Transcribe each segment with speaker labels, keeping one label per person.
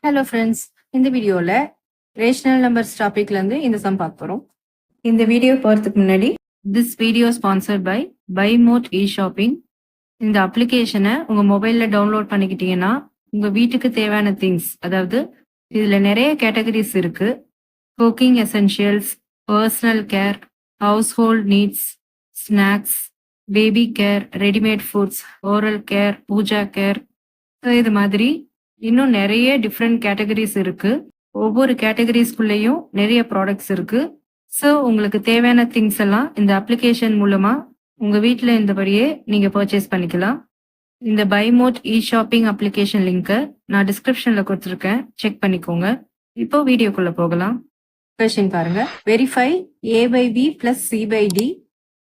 Speaker 1: Hello friends, இந்த வீடியோவில் rational numbers டாபிக்லேருந்து இந்த சம் பார்க்க போகிறோம். இந்த வீடியோ போகிறதுக்கு முன்னாடி திஸ் வீடியோ ஸ்பான்சர்ட் பை பைமோட் இ ஷாப்பிங். இந்த அப்ளிகேஷனை உங்கள் மொபைலில் டவுன்லோட் பண்ணிக்கிட்டீங்கன்னா உங்கள் வீட்டுக்கு தேவையான திங்ஸ், அதாவது இதில் நிறைய கேட்டகரிஸ் இருக்குது. Cooking essentials, personal care, household needs, snacks, baby care, readymade foods, oral care, puja care, இது மாதிரி இன்னும் நிறைய டிஃப்ரெண்ட் கேட்டகரிஸ் இருக்கு. ஒவ்வொரு கேட்டகரிஸ்குள்ளேயும் நிறைய ப்ராடக்ட்ஸ் இருக்கு. ஸோ உங்களுக்கு தேவையான திங்ஸ் எல்லாம் இந்த அப்ளிகேஷன் மூலமா உங்க வீட்டில் இருந்தபடியே நீங்க பர்ச்சேஸ் பண்ணிக்கலாம். இந்த பைமோட் இ ஷாப்பிங் அப்ளிகேஷன் லிங்கை நான் டிஸ்கிரிப்ஷன்ல கொடுத்துருக்கேன், செக் பண்ணிக்கோங்க. இப்போ வீடியோக்குள்ள போகலாம். கொஸ்டின் பாருங்க. Verify a by b plus c by d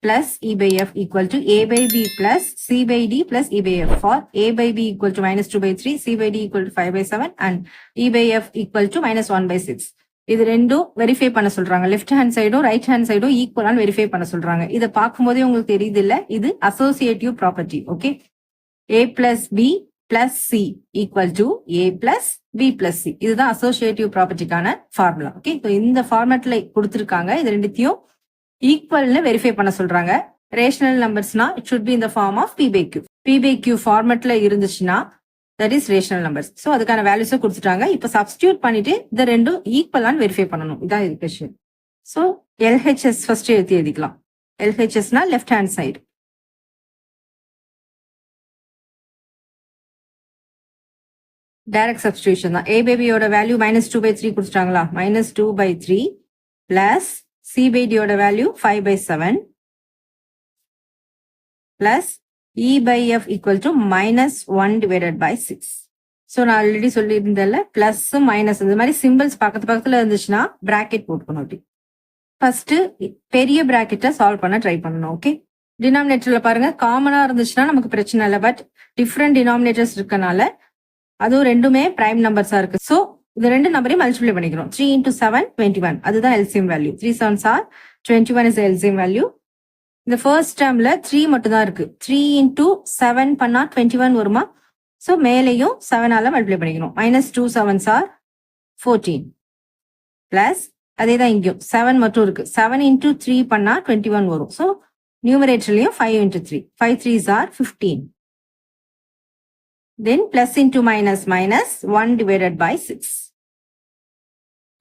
Speaker 1: plus e by f equal to a by b plus c by d plus e by f for a by b equal to minus 2 by 3, c by d equal to 5 by 7 and e by f equal to minus 1 by 6. இது ரெண்டும் verify பண்ண சொல்றாங்க. Left hand சைடும் right hand சைடும் ஈக்குவலான verify பண்ண சொல்றாங்க. இதை பார்க்கும்போதே உங்களுக்கு தெரியுது இல்ல, இது associative property. Okay, a plus b plus c equal to a plus b plus c. இதுதான் அசோசியேட்டிவ் ப்ராப்பர்ட்டிக்கான ஃபார்முலா. ஓகே, இந்த ஃபார்மேட்ல கொடுத்துருக்காங்க. இது ரெண்டுத்தையும் ஈக்குவல்னு வெரிஃபை பண்ண சொல்றாங்க. ரேஷனல் நம்பர்ஸ்னா it should be in the form of p by q. p by q ஃபார்மேட்ல இருந்துச்சுன்னா that is rational numbers. So அதுக்கான வேல்யூஸை கொடுத்துட்டாங்க. இப்போ சப்ஸ்டியூட் பண்ணிட்டு இந்த ரெண்டும் ஈக்குவலான்னு வெரிஃபை பண்ணணும். இதான் இது கொஸ்டின். ஸோ எல்ஹெச்எஸ் ஃபர்ஸ்ட் எழுதிக்கலாம். எல்ஹெச்எஸ்னா left hand side. Direct substitution தான். a by b யோட வேல்யூ மைனஸ் 2 by 3 கொடுத்துட்டாங்களா, minus 2 by 3 plus c by d யோட value 5 by 7 plus e by f equal to minus 1 divided by 6. So நான் already சொல்லியிருந்தேன்ல, plus minus இந்த மாதிரி symbols பக்கத்துல இருந்துச்சுன்னா bracket போட்டுக்கணும். அப்படி ஃபர்ஸ்ட் பெரிய பிராக்கெட்டை சால்வ் பண்ண ட்ரை பண்ணணும். ஓகே, டினாமினேட்டர்ல பாருங்க, காமனா இருந்துச்சுன்னா நமக்கு பிரச்சனை இல்லை. பட் டிஃப்ரெண்ட் டினாமினேட்டர்ஸ் இருக்கனால அதுவும் ரெண்டுமே பிரைம் நம்பர்ஸா இருக்கு. ஸோ இந்த ரெண்டு நம்பரையும் மல்டிப்ளை பண்ணிக்கிறோம். 3 into 7 21. அதுதான் LCM value. 3 7s are 21 is LCM value. இந்த ஃபர்ஸ்ட் டேர்ம்ல 3 மட்டும் தான் இருக்கு. 3 into 7 பண்ணா 21 வருமா? ஸோ மேலையும் 7ஆல மல்டிப்ளை பண்ணிக்கணும். மைனஸ் 2 7s are 14 பிளஸ் அதே தான் இங்கேயும் 7 மட்டும் இருக்கு. 7 into 3 பண்ணா 21 வரும். ஸோ நியூமரேட்டர்லயும் 5 into 3, 5 3s are 15. Then plus into minus minus 1 divided by 6.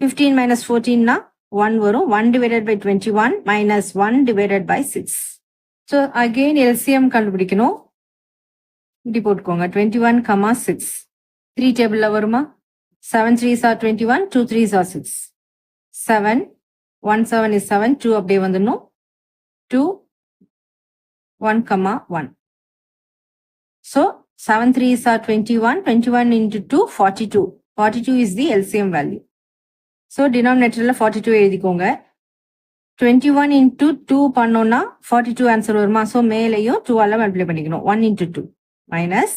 Speaker 1: 15 minus 14 na 1 varum. 1 divided by 21 minus 1 divided by 6. So again LCM கண்டுபிடிக்கணும். இப்படி போட்டுக்கோங்க. 21, 6. 3 table la varuma. 7 3s are 21, 2 3s are 6. 7, 1 7 is 7, 2 அப்படியே வந்துடணும். 2, 1, 1. So 7 3s are 21, 21 into 2, 42. 42 is the LCM value. So denominatorல 42 எழுதிக்கோங்க. 21 into 2 பண்ணோம்னா 42 answer வருமா? So மேலையும் 2ஆல multiply பண்ணிக்கணும். 1 into 2 மைனஸ்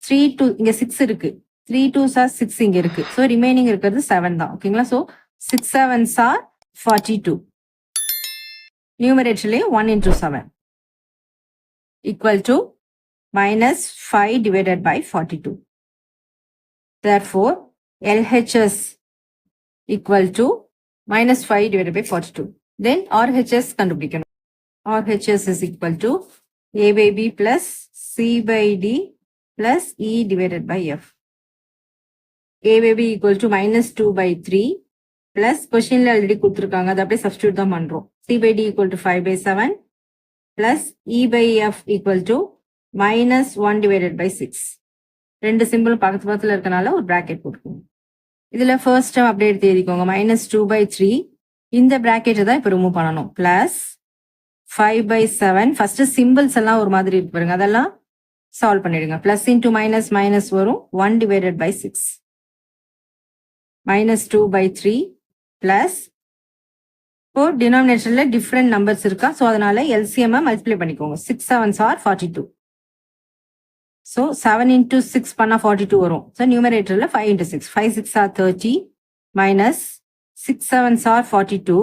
Speaker 1: 3 2, இங்க 6 இருக்கு. 3 2s are 6 இங்க இருக்கு. ஸோ ரிமைனிங் இருக்கிறது 7 தான். ஓகேங்களா? So 6 7s are 42. நியூமரேட்டர்லயும் 1 into 7 equal to minus 5 divided by 42. Therefore, LHS equal to minus 5 divided by 42. Then RHS கண்டுபிடிக்கணும். RHS is equal to A by B plus C by D plus E divided by F. A by B equal to minus 2 by 3 plus questionல already கொடுத்திருக்காங்க, அதை அப்படியே substitute தான் பண்றோம். C by D equal to 5 by 7 plus E by F equal to minus 1 divided by 6. ரெண்டு simple பக்கத்துல இருக்கனால ஒரு bracket போட்டுக்கோங்க. இதுல ஃபர்ஸ்ட் டைம் அப்படியே எடுத்து எழுதிக்கோங்க. மைனஸ் 2 by 3 இந்த பிராக்கெட்டை தான் இப்போ ரிமூவ் பண்ணணும். Plus 5 by 7. ஃபர்ஸ்ட் சிம்பிள்ஸ் எல்லாம் ஒரு மாதிரி இருக்கு பாருங்க, அதெல்லாம் சால்வ் பண்ணிடுங்க. பிளஸ் இன்டூ மைனஸ் மைனஸ் வரும். 1 divided by 6 minus 2 by 3 plus இப்போ டினாமினேட்டர்ல டிஃப்ரெண்ட் நம்பர்ஸ் இருக்கா, ஸோ அதனால எல்சிஎம் மல்டிப்ளை பண்ணிக்கோங்க. 6 7s are 42. So 7 into 6 பண்ணா 42 வரும். So numeratorல 5 into 6. 5 6 are 30 minus 6 7s are 42.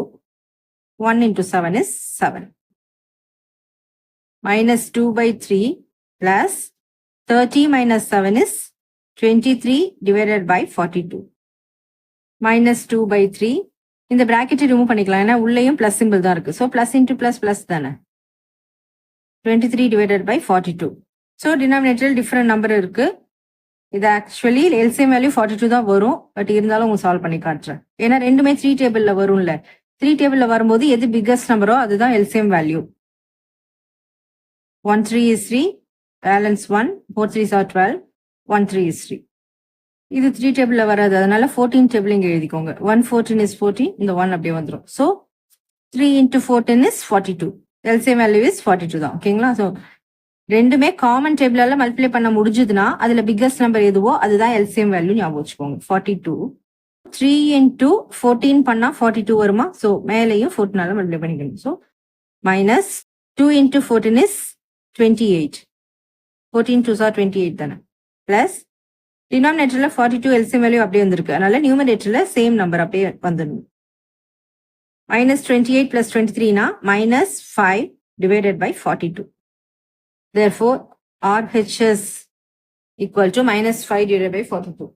Speaker 1: 1 into 7 is 7. Minus 2 by 3 plus 30 minus 7 is 23 divided by 42. minus 2 by 3. இந்த bracket remove பண்ணிக்கலாம் ஏன்னா உள்ளேயும் plus symbol தான் இருக்கு. So plus into plus plus தானே. 23 divided by 42. So denominator different number இருக்கு. இது actually LCM value 42 தான் வரும். பட் இருந்தாலும் உங்க சால்வ் பண்ணி காட்டுறேன். ஏன்னா ரெண்டுமே 3 டேபிள்ல வரும்ல. 3 டேபிள்ல வரும்போது எது biggest நம்பரோ அதுதான் LCM value. 1 3 is 3. Balance 1. 4 3s are 12. 1 3 is 3. இது 3 டேபிள்ல வராது அதனால 14 டேபிள் இங்க எழுதிக்கோங்க 1 14 is 14 இந்த 1 அப்படியே வந்துரும் so 3 into 14 is 42 LCM value is 42 தான் ஓகேங்களா so ரெண்டுமே காமன் டேபிளால மல்டிப்ளை பண்ண முடிஞ்சதுன்னா அதுல பிக்கஸ்ட் நம்பர் எதுவோ அதுதான் LCM வேல்யூ ஞாபகம் வச்சுக்கோங்க 42 3 into 14 பண்ணா 42 வருமா so மேலையும் 14 ஆல மல்டிப்ளை பண்ணிக்கணும் so minus 2 into 14 is 28 14 2s are 28 தானே plus டினாமினேட்டர்ல 42 LCM வேல்யூ அப்படியே வந்திருக்கு அதனால நியூமரேட்டர்ல சேம் நம்பர் அப்படியே வந்துடும் minus 28 plus 23 na minus 5 divided by 42 therefore RHS equal to minus 5 divided by 42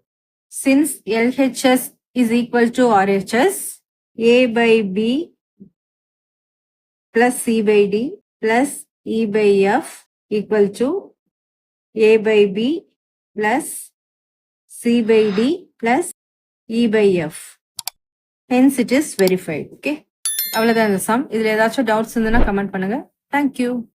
Speaker 1: since LHS is equal to RHS A by B plus C by D plus E by F equal to A by B plus C by D plus E by F. Hence it is verified. Okay. அவ்வளவுதான் இந்த some. இதுல ஏதாச்சும் doubts இருந்ததுன்னா comment பண்ணுங்க. Thank you.